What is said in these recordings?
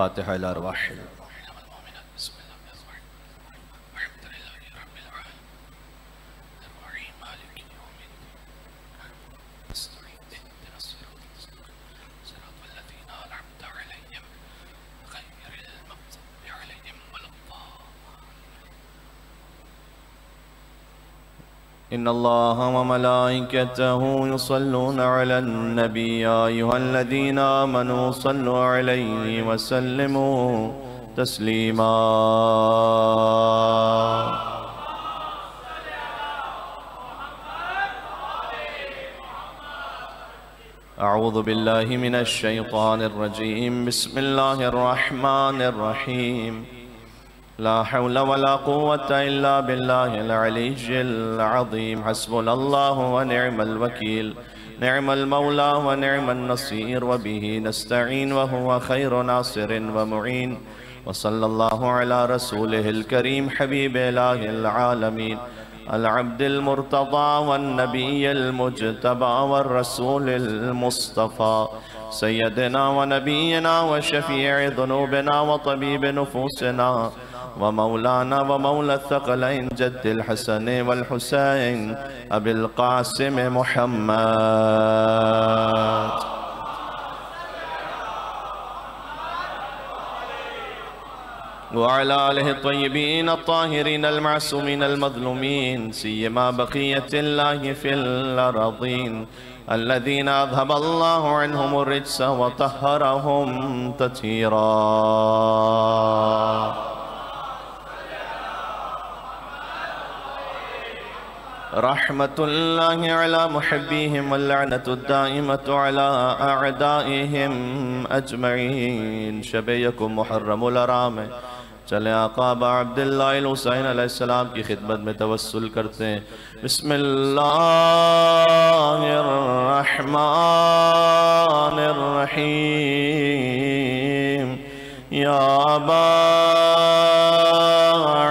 الفاتحة إلى أرواح إن الله وملائكته يصلون على النبي يا أيها الذين آمنوا صلوا عليه وسلموا تسليما أعوذ بالله من الشيطان الرجيم بسم الله الرحمن الرحيم لا حول ولا قوة إلا بالله العلي العظيم حسبنا الله ونعم الوكيل نعم المولى ونعم النصير وبه نستعين وهو خير ناصر ومعين وصلى الله على رسوله الكريم حبيب إله العالمين العبد المرتضى والنبي المجتبى والرسول المصطفى سيدنا ونبينا وشفيع ذنوبنا وطبيب نفوسنا ومولانا ومولى الثقلين جد الحسن والحسين أبي القاسم محمد وعلى آله الطيبين الطاهرين المعصومين المظلومين سيما بقية الله في الأراضين الذين أذهب الله عنهم الرجس وطهرهم تطهيرا رحمة الله على محبيهم واللعنة الدائمة على أعدائهم أجمعين شبيكم محرم الارام چلیں آقا با عبداللہ الحسین علیہ السلام کی خدمت میں توسل کرتے ہیں بسم اللہ الرحمن الرحیم یا ابا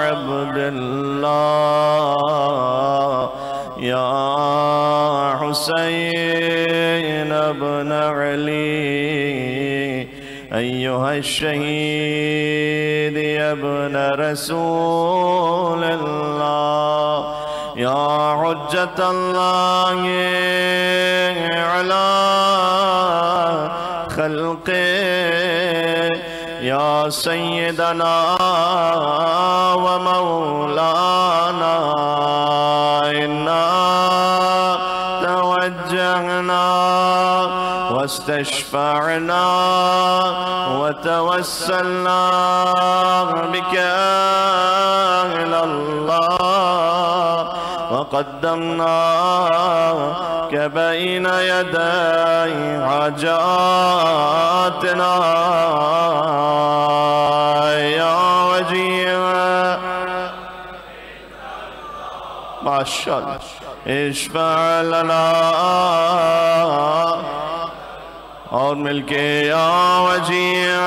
عبداللہ یا حسین ابن علی أيها الشهيد يا ابن رسول الله يا حجة الله على خلقه يا سيدنا ومولانا إنا توجهنا واستشفعنا وتوسلنا بك إلى الله وقدمناك بين يدي حاجاتنا يا وجيه ما شاء الله اشفع لنا اور مل کے یا وجیعان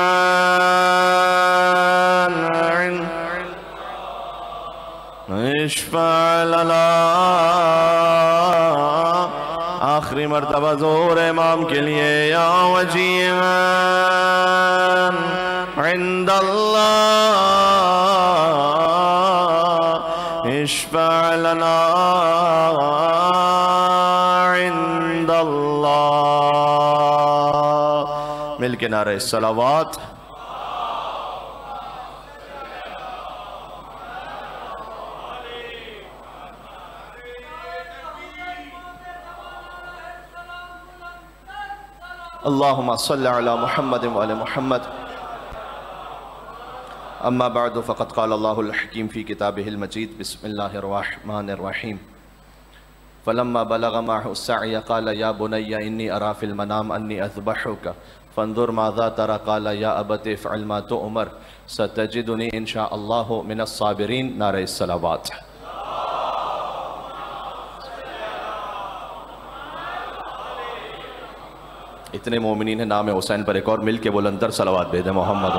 اشفع لنا آخری مرتبہ زور امام کے لیے یا وجیعان عند اللہ اشفع لنا عند اللہ مل کے نعرہ الصلوات اللہم صلی علی محمد وعلی محمد اما بعد فقد قال اللہ الحکیم فی کتابہ المجید بسم اللہ الرحمن الرحیم فلما بلغ معه السعي قال يا بني إني أرى في المنام أني أذبحك فانظر ماذا ترى قال يا أبت افعل ما تؤمر ستجدني إن شاء الله من الصابرين نعرہ الصلوات اتنے مومنین ہیں نام حسین پر ایک اور مل کے بلندر صلوات بھیجیں محمد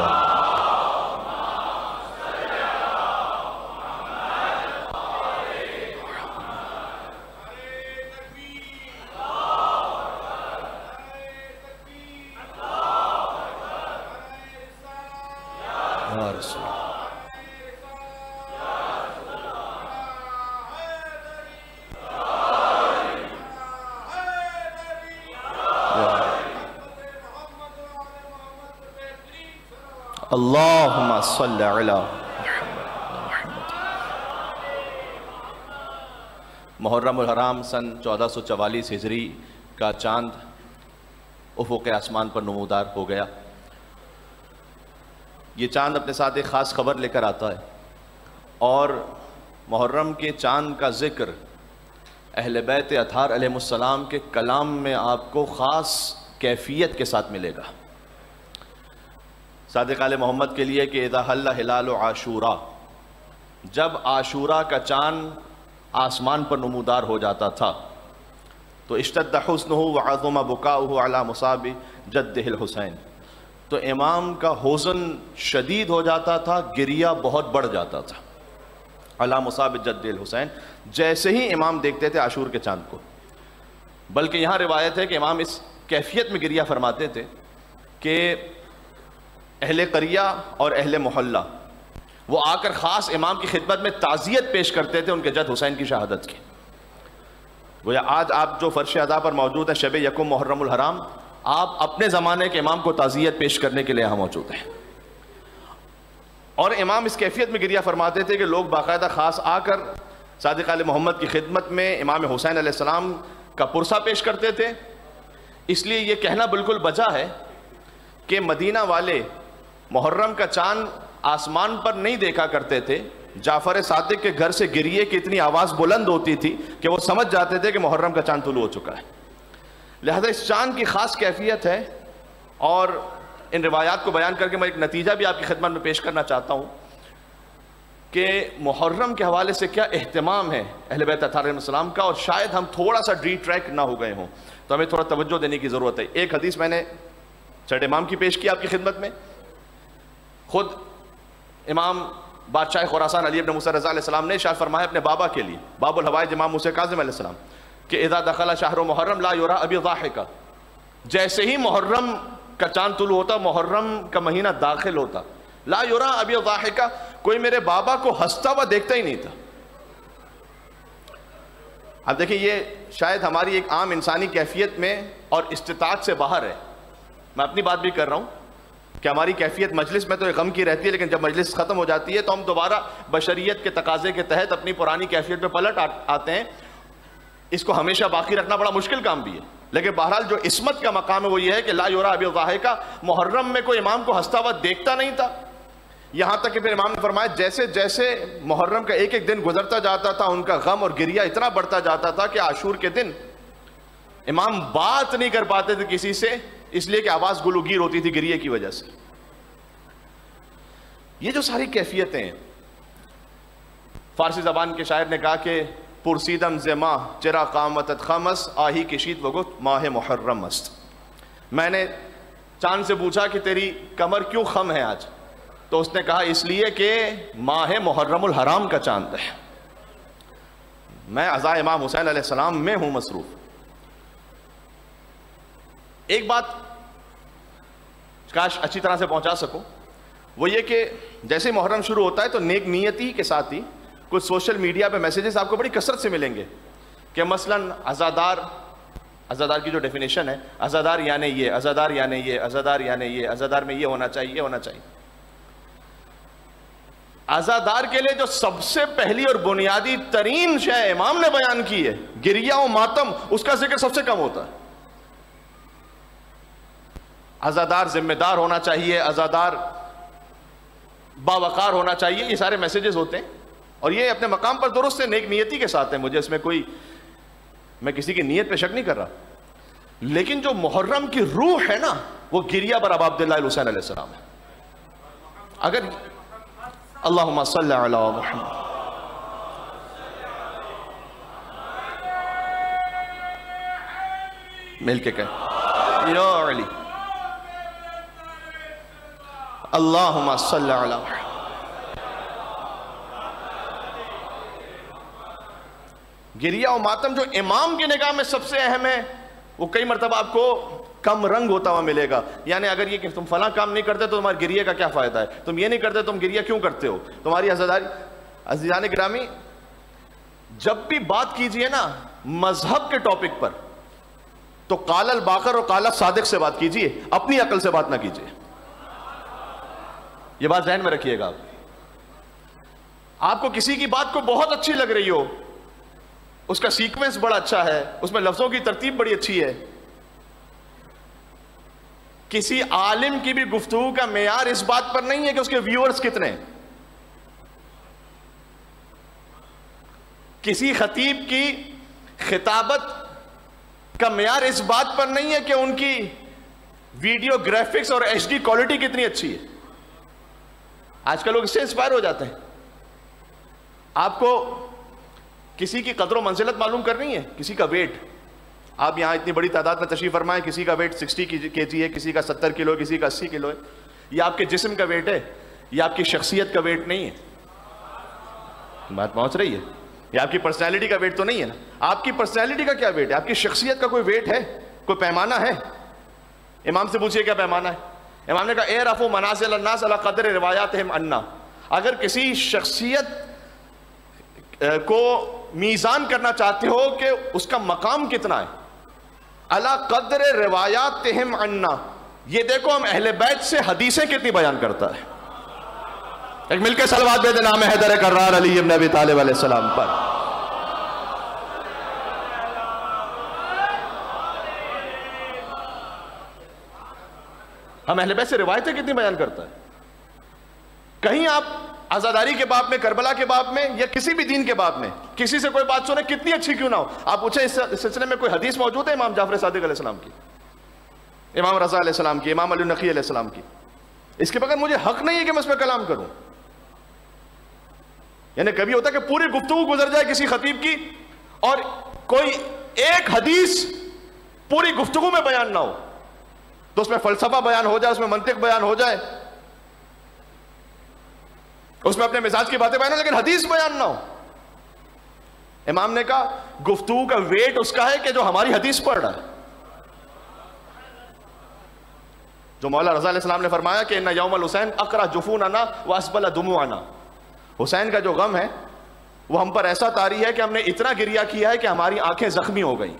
یا رسول اللہ. اللہم صلی علی محمد. محرم الحرام سن 1444 ہجری کا چاند افق آسمان پر نمودار ہو گیا. یہ چاند اپنے ساتھ ایک خاص خبر لے کر آتا ہے، اور محرم کے چاند کا ذکر اہل بیت اطہار علیہ السلام کے کلام میں آپ کو خاص کیفیت کے ساتھ ملے گا. صادق آل محمد کے لیے کہ اذا حل ہلال عاشوراء، جب عاشوراء کا چاند آسمان پر نمودار ہو جاتا تھا تو اشتد حسنہ وعظم بکاؤہ علی مصاب جدہ الحسین، تو امام کا حزن شدید ہو جاتا تھا، گریہ بہت بڑھ جاتا تھا. علی مصاب جدہ الحسین، جیسے ہی امام دیکھتے تھے عاشور کے چاند کو. بلکہ یہاں روایت ہے کہ امام اس کیفیت میں گریہ فرماتے تھے کہ اہل قریہ اور اہل محلہ وہ آ کر خاص امام کی خدمت میں تعزیت پیش کرتے تھے ان کے جد حسین کی شہادت کی. گویا آج آپ جو فرش ادا پر موجود ہیں شب یکم محرم الحرام، آپ اپنے زمانے کے امام کو تعزیت پیش کرنے کے لیے یہاں موجود ہیں. اور امام اس کیفیت میں گریہ فرماتے تھے کہ لوگ باقاعدہ خاص آ کر صادق آل محمد کی خدمت میں امام حسین علیہ السلام کا پرسہ پیش کرتے تھے. اس لیے یہ کہنا بالکل بجا ہے کہ مدینہ والے محرم کا چاند آسمان پر نہیں دیکھا کرتے تھے. جعفر صادق کے گھر سے گریے کی اتنی آواز بلند ہوتی تھی کہ وہ سمجھ جاتے تھے کہ محرم کا چاند طلوع ہو چکا ہے. لہذا اس چاند کی خاص کیفیت ہے، اور ان روایات کو بیان کر کے میں ایک نتیجہ بھی آپ کی خدمت میں پیش کرنا چاہتا ہوں کہ محرم کے حوالے سے کیا اہتمام ہے اہل بیت اطہار علیہ السلام کا، اور شاید ہم تھوڑا سا ڈی ٹریک نہ ہو گئے ہوں تو ہمیں تھوڑا توجہ دینے کی ضرورت ہے. ایک حدیث میں نے چھٹ امام کی پیش کی آپ کی خدمت میں. خود امام بادشاہ خراسان علی ابن موسیٰ رضا علیہ السلام نے ارشاد فرمایا اپنے بابا کے لیے، باب الحوائج امام موسیٰ کاظم علیہ السلام، کہ اذا دخل شہر محرم لا یرا ابی ضاحکا، جیسے ہی محرم کا چاند طلوع ہوتا، محرم کا مہینہ داخل ہوتا، لا یرا ابی ضاحکا، کوئی میرے بابا کو ہنستا ہوا دیکھتا ہی نہیں تھا. اب دیکھیں یہ شاید ہماری ایک عام انسانی کیفیت میں اور استطاعت سے باہر ہے. میں اپنی بات بھی کر رہا ہوں کہ ہماری کیفیت مجلس میں تو ایک غم کی رہتی ہے، لیکن جب مجلس ختم ہو جاتی ہے تو ہم دوبارہ بشریت کے تقاضے کے تحت اپنی پرانی کیفیت پہ پلٹ آتے ہیں. اس کو ہمیشہ باقی رکھنا بڑا مشکل کام بھی ہے، لیکن بہرحال جو عصمت کا مقام ہے وہ یہ ہے کہ لا یرا ابی ضاحکا، محرم میں کوئی امام کو ہنستا ہوا دیکھتا نہیں تھا. یہاں تک کہ پھر امام نے فرمایا جیسے جیسے محرم کا ایک ایک دن گزرتا جاتا تھا ان کا غم اور گریہ اتنا بڑھتا جاتا تھا کہ عاشور کے دن امام بات نہیں کر پاتے تھے کسی سے، اس لیے کہ آواز گلوگیر ہوتی تھی گریہ کی وجہ سے. یہ جو ساری کیفیتیں ہیں، فارسی زبان کے شاعر نے کہا کہ پرسیدم ز ماہ چرا قامتت خمس آہی کشید وگت ماہ محرم است. میں نے چاند سے پوچھا کہ تیری کمر کیوں خم ہے آج، تو اس نے کہا اس لیے کہ ماہ محرم الحرام کا چاند ہے، میں عزا امام حسین علیہ السلام میں ہوں مصروف. ایک بات کاش اچھی طرح سے پہنچا سکوں، وہ یہ کہ جیسے محرم شروع ہوتا ہے تو نیک نیتی کے ساتھ ہی کچھ سوشل میڈیا پہ میسیجز آپ کو بڑی کثرت سے ملیں گے کہ مثلاً عزادار کی جو ڈیفینیشن ہے، عزادار یعنی یہ، عزادار یعنی یہ، عزادار یعنی یہ، عزادار میں یہ ہونا چاہیے، یہ ہونا چاہیے. عزادار کے لیے جو سب سے پہلی اور بنیادی ترین شے امام نے بیان کی ہے گریہ و ماتم، اس کا ذکر سب سے کم ہوتا ہے. عزادار ذمہ دار ہونا چاہیے، عزادار باوقار ہونا چاہیے، یہ سارے میسیجز ہوتے ہیں اور یہ اپنے مقام پر درست ہے، نیک نیتی کے ساتھ ہے. مجھے اس میں میں کسی کی نیت پہ شک نہیں کر رہا، لیکن جو محرم کی روح ہے نا وہ گریہ بر ابا عبداللہ الحسین علیہ السلام ہے. اگر اللہم صلی علی محمد، مل کے کہیں یا علی، اللہم صلی علی محمد. گریہ و ماتم جو امام کی نگاہ میں سب سے اہم ہے، وہ کئی مرتبہ آپ کو کم رنگ ہوتا ہوا ملے گا. یعنی اگر یہ کہ تم فلاں کام نہیں کرتے تو تمہارے گریے کا کیا فائدہ ہے, تم یہ نہیں کرتے تم گریہ کیوں کرتے ہو, تمہاری عزاداری. عزیزان گرامی, جب بھی بات کیجئے نا مذہب کے ٹاپک پر تو قال الباقر اور قال الصادق سے بات کیجئے, اپنی عقل سے بات نہ کیجئے. یہ بات ذہن میں رکھیے گا. آپ کو کسی کی بات کو بہت اچھی لگ رہی ہو, اس کا سیکوینس بڑا اچھا ہے, اس میں لفظوں کی ترتیب بڑی اچھی ہے, کسی عالم کی بھی گفتگو کا معیار اس بات پر نہیں ہے کہ اس کے ویورز کتنے ہیں. کسی خطیب کی خطابت کا معیار اس بات پر نہیں ہے کہ ان کی ویڈیو گرافکس اور ایچ ڈی کوالٹی کتنی اچھی ہے. آج کل لوگ اس سے انسپائر ہو جاتے ہیں. آپ کو کسی کی قدر و منزلت معلوم کرنی ہے, کسی کا ویٹ. آپ یہاں اتنی بڑی تعداد میں تشریف فرمائیں, کسی کا ویٹ 60 kg ہے, کسی کا 70 کلو ہے, کسی کا 80 کلو ہے. یہ آپ کے جسم کا ویٹ ہے, یہ آپ کی شخصیت کا ویٹ نہیں ہے. بات پہنچ رہی ہے؟ یہ آپ کی پرسنالٹی کا ویٹ تو نہیں ہے نا. آپ کی پرسنالٹی کا کیا ویٹ ہے؟ آپ کی شخصیت کا کوئی ویٹ ہے, کوئی پیمانہ ہے؟ امام سے پوچھئے کیا پیمانہ ہے. امام نے کہا اعرفوا منازل الناس علی قدر روایاتہم عنا. اگر کسی شخصیت کو میزان کرنا چاہتے ہو کہ اس کا مقام کتنا ہے, علی قدر روایاتہم عنا, یہ دیکھو ہم اہل بیت سے حدیثیں کتنی بیان کرتا ہے. ایک مل کے صلوات دے دے نام حیدر کرار علی ابن ابی طالب علیہ السلام پر. ہم اہل بیت سے روایتیں کتنی بیان کرتا ہے. کہیں آپ عزاداری کے باب میں, کربلا کے باب میں, یا کسی بھی دین کے باب میں کسی سے کوئی بات سنے کتنی اچھی کیوں نہ ہو, آپ پوچھیں اس سلسلے میں کوئی حدیث موجود ہے امام جعفر صادق علیہ السلام کی, امام رضا علیہ السلام کی, امام علی نقی علیہ السلام کی؟ اس کے بغیر مجھے حق نہیں ہے کہ میں اس پہ کلام کروں. یعنی کبھی ہوتا ہے کہ پوری گفتگو گزر جائے کسی خطیب کی اور کوئی ایک حدیث پوری گفتگو میں بیان نہ ہو, تو اس میں فلسفہ بیان ہو جائے, اس میں منطق بیان ہو جائے, اس میں اپنے مزاج کی باتیں بیان ہو, لیکن حدیث بیان نہ ہو. امام نے کہا گفتگو کا ویٹ اس کا ہے کہ جو ہماری حدیث پڑھ رہا ہے. جو مولا رضا علیہ السلام نے فرمایا کہ ان یوم الحسین اقرا جفوننا واسبل دموعنا, حسین کا جو غم ہے وہ ہم پر ایسا طاری ہے کہ ہم نے اتنا گریہ کیا ہے کہ ہماری آنکھیں زخمی ہو گئی.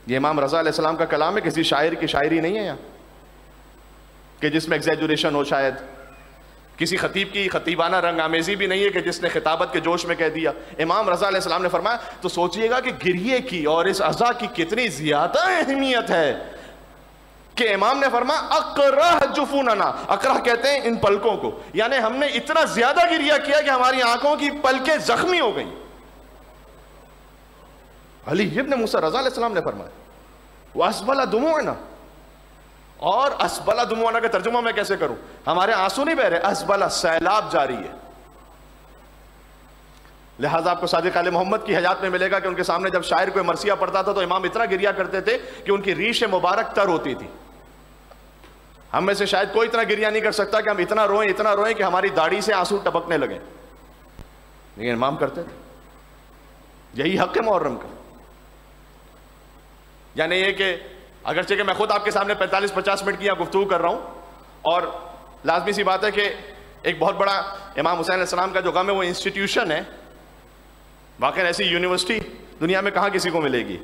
یہ امام رضا علیہ السلام کا کلام ہے, کسی شاعر کی شاعری نہیں ہے یہاں کہ جس میں ایگزیجوریشن ہو, شاید کسی خطیب کی خطیبانہ رنگ آمیزی بھی نہیں ہے کہ جس نے خطابت کے جوش میں کہہ دیا. امام رضا علیہ السلام نے فرمایا, تو سوچئے گا کہ گریے کی اور اس عزا کی کتنی زیادہ اہمیت ہے کہ امام نے فرمایا اقرہ جفوننا. اقرہ کہتے ہیں ان پلکوں کو, یعنی ہم نے اتنا زیادہ گریہ کیا کہ ہماری آنکھوں کی پلکیں زخمی ہو گئیں. علی ابن موسیٰ رضا علیہ السلام نے فرمایا وَأَسْبَلَ دُمُوعَنَا, اور اسبلا دموعنا کا ترجمہ میں کیسے کروں؟ ہمارے آنسو نہیں بہ رہے, اسبلا سیلاب جاری ہے. لہٰذا آپ کو صادق آل محمد کی حیات میں ملے گا کہ ان کے سامنے جب شاعر کوئی مرثیہ پڑھتا تھا تو امام اتنا گریہ کرتے تھے کہ ان کی ریش مبارک تر ہوتی تھی. ہم میں سے شاید کوئی اتنا گریہ نہیں کر سکتا کہ ہم اتنا روئیں کہ ہماری داڑھی سے آنسو ٹپکنے لگے, لیکن امام کرتے تھے. یہی حق ہے محرم کا. یعنی یہ کہ اگرچہ کہ میں خود آپ کے سامنے 45-50 منٹ کی گفتگو کر رہا ہوں, اور لازمی سی بات ہے کہ ایک بہت بڑا امام حسین علیہ السلام کا جو غم ہے وہ انسٹیٹیوشن ہے. واقعی ایسی یونیورسٹی دنیا میں کہاں کسی کو ملے گی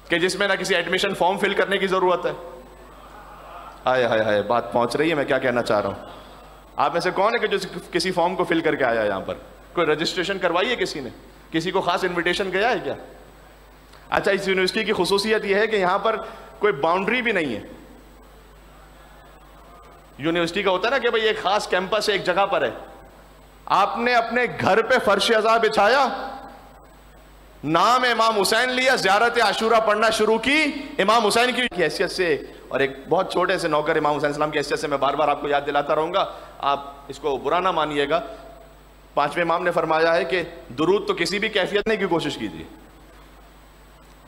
کہ جس میں نہ کسی ایڈمیشن فارم فل کرنے کی ضرورت ہے. ہائے ہائے ہائے, بات پہنچ رہی ہے میں کیا کہنا چاہ رہا ہوں. آپ میں سے کون ہے کہ جو کسی فارم کو فل کر کے آیا یہاں پر؟ کوئی رجسٹریشن کروائی ہے کسی نے؟ کسی کو خاص انویٹیشن گیا ہے کیا؟ اچھا, اس یونیورسٹی کی خصوصیت یہ ہے کہ یہاں پر کوئی باؤنڈری بھی نہیں ہے. یونیورسٹی کا ہوتا ہے نا کہ بھئی ایک خاص کیمپس ایک جگہ پر ہے, آپ نے اپنے گھر پہ فرش عزا بچھایا, نام امام حسین لیا, زیارت عاشورہ پڑھنا شروع کی امام حسین کی حیثیت سے, اور ایک بہت چھوٹے سے نوکر امام حسین السلام کی حیثیت سے میں بار بار آپ کو یاد دلاتا رہوں گا, آپ اس کو برا نہ مانیے گا. پانچویں امام نے فرمایا ہے کہ درود تو کسی بھی کیفیت نے کی کوشش کیجیے,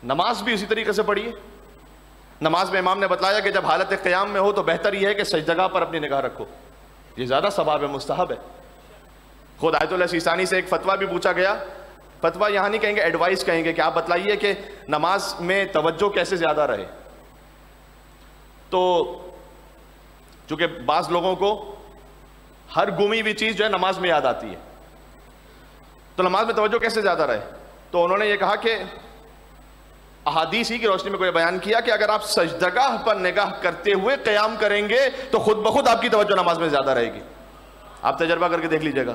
نماز بھی اسی طریقے سے پڑھیے. نماز میں امام نے بتلایا کہ جب حالت قیام میں ہو تو بہتر یہ ہے کہ سجدگاہ پر اپنی نگاہ رکھو, یہ زیادہ ثواب ہے, مستحب ہے. خود آیت اللہ سیستانی سے ایک فتویٰ بھی پوچھا گیا, فتویٰ یہاں نہیں کہیں گے، ایڈوائس کہیں گے کہ آپ بتلائیے کہ نماز میں توجہ کیسے زیادہ رہے. تو چونکہ بعض لوگوں کو ہر گمی ہوئی چیز جو ہے نماز میں یاد آتی ہے، تو نماز میں توجہ کیسے زیادہ رہے؟ تو انہوں نے یہ کہا کہ احادیث ہی کی روشنی میں کوئی بیان کیا کہ اگر آپ سجدگاہ پر نگاہ کرتے ہوئے قیام کریں گے تو خود بخود آپ کی توجہ نماز میں زیادہ رہے گی. آپ تجربہ کر کے دیکھ لیجئے گا،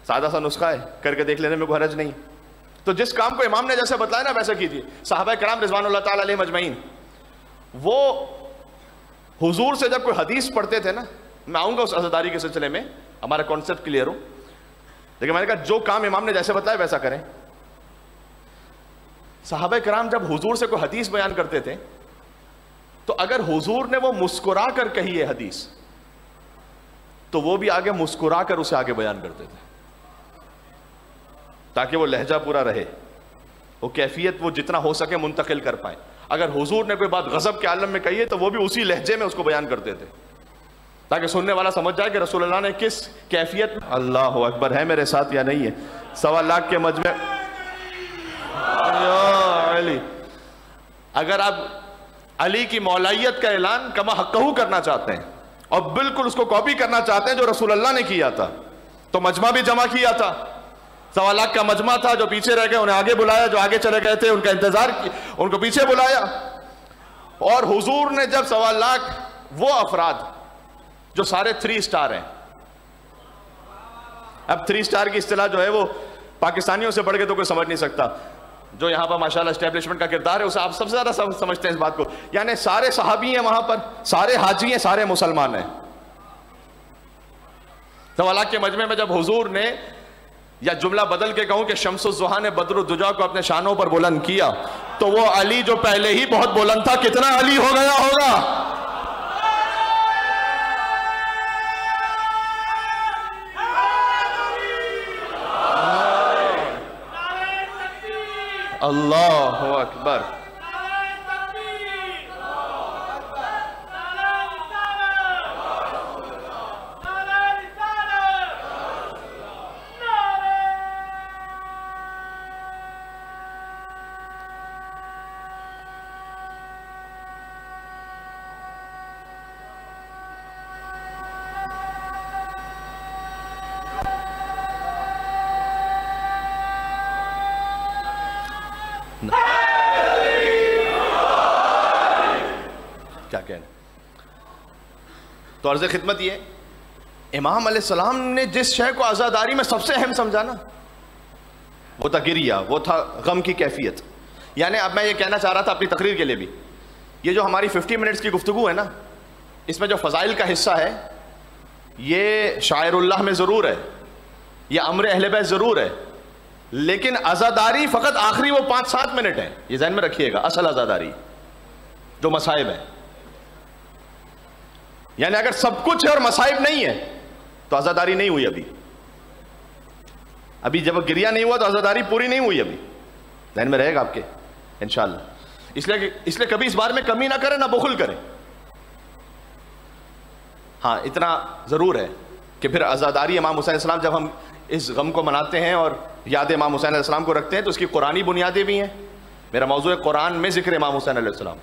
سادہ سا نسخہ ہے، کر کے دیکھ لینے میں کوئی حرج نہیں. تو جس کام کو امام نے جیسے بتلایا نا ویسا کیجیے. صحابہ کرام رضوان اللہ تعالیٰ علیہ مجمعین وہ حضور سے جب کوئی حدیث پڑھتے تھے نا، میں آؤں گا اس عزاداری کے سلسلے میں، ہمارا کانسیپٹ کلیئر ہو، لیکن میں نے کہا جو کام امام نے جیسے بتلایا ویسا کریں. صحابہ کرام جب حضور سے کوئی حدیث بیان کرتے تھے تو اگر حضور نے وہ مسکرا کر کہی ہے حدیث تو وہ بھی آگے مسکرا کر اسے آگے بیان کرتے تھے تاکہ وہ لہجہ پورا رہے، وہ کیفیت وہ جتنا ہو سکے منتقل کر پائیں. اگر حضور نے کوئی بات غضب کے عالم میں کہی ہے تو وہ بھی اسی لہجے میں اس کو بیان کرتے تھے تاکہ سننے والا سمجھ جائے کہ رسول اللہ نے کس کیفیت. اللہ اکبر، ہے میرے ساتھ یا نہیں ہے؟ 1.25 لاکھ کے مجمع. اگر آپ علی کی مولائیت کا اعلان کما حقہ کرنا چاہتے ہیں اور بالکل اس کو کاپی کرنا چاہتے ہیں جو رسول اللہ نے کیا تھا، تو مجمع بھی جمع کیا تھا. 1.25 لاکھ کا مجمع تھا، جو پیچھے رہ گئے انہیں آگے بلایا، جو آگے چلے گئے تھے ان کا انتظار کیا، ان کو پیچھے بلایا. اور حضور نے جب 1.25 لاکھ وہ افراد جو سارے 3 سٹار ہیں، اب 3 سٹار کی اصطلاح جو ہے وہ پاکستانیوں سے بڑھ کے تو کوئی سمجھ نہیں سکتا، جو یہاں پر ماشاءاللہ اسٹیبلشمنٹ کا کردار ہے اسے آپ سب سے زیادہ سمجھتے ہیں اس بات کو. یعنی سارے صحابی ہیں وہاں پر، سارے حاجی ہیں، سارے مسلمان ہیں. 1.25 لاکھ کے مجمع میں جب حضور نے، یا جملہ بدل کے کہوں کہ شمس الضحیٰ نے بدر الدجا کو اپنے شانوں پر بلند کیا، تو وہ علی جو پہلے ہی بہت بلند تھا کتنا علی ہو گیا ہوگا. اللہ اکبر. کیا کہنا. تو عرض خدمت یہ، امام علیہ السلام نے جس شے کو عزاداری میں سب سے اہم سمجھا نا، وہ تھا گریہ، وہ تھا غم کی کیفیت. یعنی اب میں یہ کہنا چاہ رہا تھا اپنی تقریر کے لیے بھی، یہ جو ہماری 50 منٹس کی گفتگو ہے نا، اس میں جو فضائل کا حصہ ہے یہ شاعر اللہ میں ضرور ہے، یہ امر اہل بیت ضرور ہے، لیکن عزاداری فقط آخری وہ 5-7 منٹ ہیں. یہ ذہن میں رکھیے گا، اصل عزاداری جو مصائب ہیں. یعنی اگر سب کچھ ہے اور مصائب نہیں ہے تو عزاداری نہیں ہوئی. ابھی جب گریہ نہیں ہوا تو عزاداری پوری نہیں ہوئی. ابھی ذہن میں رہے گا آپ کے انشاءاللہ. اس لیے کبھی اس بار میں کمی نہ کریں نہ بخل کریں. ہاں اتنا ضرور ہے کہ پھر عزاداری امام حسین علیہ السلام جب ہم اس غم کو مناتے ہیں اور یاد امام حسین علیہ السلام کو رکھتے ہیں تو اس کی قرآنی بنیادیں بھی ہیں. میرا موضوع ہے قرآن میں ذکر امام حسین علیہ السلام.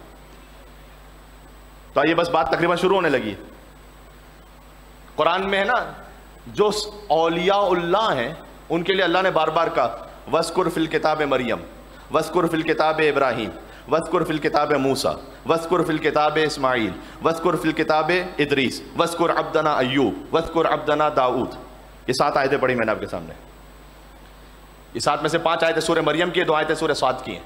تو آئیے بس بات تقریباً شروع ہونے لگی. قرآن میں ہے نا جو اولیاء اللہ ہیں ان کے لیے اللہ نے بار بار کہا وَذْكُرْ فِي الْكِتَابِ مریم، وَذْكُرْ فِي الْكِتَابِ ابراہیم، وَذْكُرْ فِي الْكِتَابِ موسیٰ، وَذْكُرْ فِي الْكِتَابِ اسماعیل، وَذْكُرْ فِي الْكِتَابِ ادریس، وَذْكُرْ عَبْدَنَا ایوب، وَذْكُرْ عَبْدَنَا داؤد. یہ 7 آیتیں پڑھی میں نے آپ کے سامنے. یہ 7 میں سے 5 آیتیں سورہ مریم کی، 2 آیتیں سورہ صاد کی ہیں.